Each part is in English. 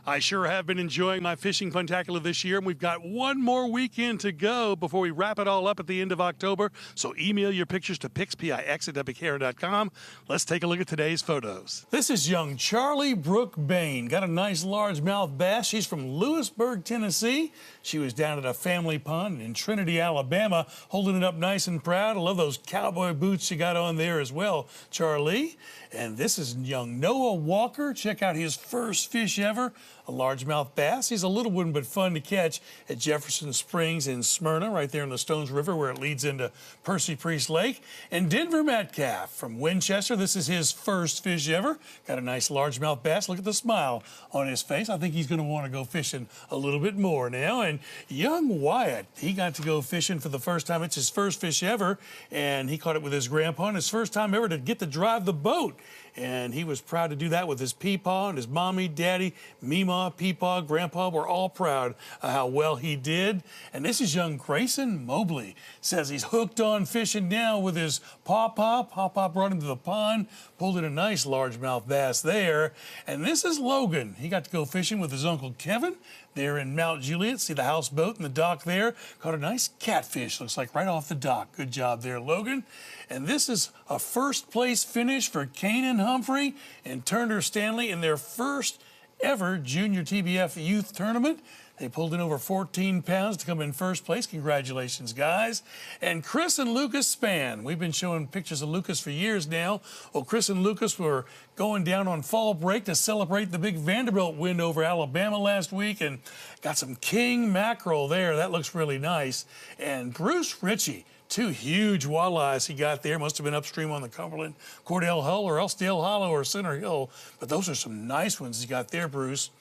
I sure have been enjoying my fishing Funtacular this year, and we've got one more weekend to go before we wrap it all up at the end of October. So email your pictures to pix@wkaren.com. Let's take a look at today's photos. This is young Charlie Brooke Bain. Got a nice largemouth bass. She's from Lewisburg, Tennessee. She was down at a family pond in Trinity, Alabama, holding it up nice and proud. I love those cowboy boots she got on there as well, Charlie. And this is young Noah Walker. Check out his first fish ever, a largemouth bass. He's a little one but fun to catch at Jefferson Springs in Smyrna, right there in the Stones River where it leads into Percy Priest Lake. And Denver Metcalf from Winchester. This is his first fish ever. Got a nice largemouth bass. Look at the smile on his face. I think he's going to want to go fishing a little bit more now. And young Wyatt, he got to go fishing for the first time. It's his first fish ever, and he caught it with his grandpa, and his first time ever to get to drive the boat. And he was proud to do that with his peepaw, and his mommy, daddy, Meemaw, peepaw, grandpa were all proud of how well he did. And this is young Grayson Mobley. Says he's hooked on fishing now with his pawpaw. Pawpaw brought him to the pond, pulled in a nice largemouth bass there. And this is Logan. He got to go fishing with his Uncle Kevin there in Mount Juliet. See the houseboat and the dock there. Caught a nice catfish, looks like right off the dock. Good job there, Logan. And this is a first place finish for Kanan Humphrey and Turner Stanley in their first ever junior TBF youth tournament. They pulled in over 14 pounds to come in first place. Congratulations, guys. And Chris and Lucas Spann. We've been showing pictures of Lucas for years now. Well, Chris and Lucas were going down on fall break to celebrate the big Vanderbilt win over Alabama last week and got some king mackerel there. That looks really nice. And Bruce Ritchie. Two huge walleyes he got there. Must have been upstream on the Cumberland, Cordell Hull, or Elstdale Hollow or Center Hill. But those are some nice ones he got there, Bruce.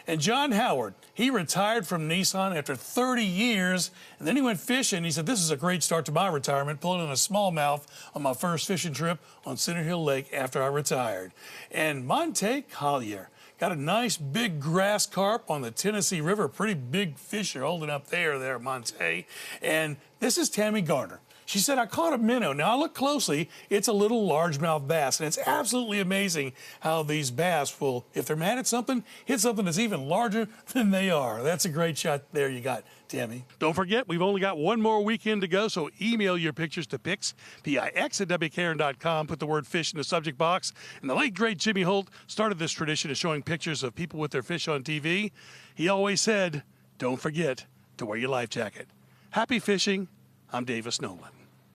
And John Howard, he retired from Nissan after 30 years, and then he went fishing. He said, this is a great start to my retirement, pulling in a smallmouth on my first fishing trip on Center Hill Lake after I retired. And Monte Collier got a nice big grass carp on the Tennessee River. Pretty big fish you're holding up there, Monte. And this is Tammy Garner. She said, I caught a minnow. Now, I look closely, it's a little largemouth bass, and it's absolutely amazing how these bass will, if they're mad at something, hit something that's even larger than they are. That's a great shot there you got, Tammy. Don't forget, we've only got one more weekend to go, so email your pictures to pix@wkaren.com. Put the word fish in the subject box. And the late, great Jimmy Holt started this tradition of showing pictures of people with their fish on TV. He always said, don't forget to wear your life jacket. Happy fishing. I'm Davis Nolan.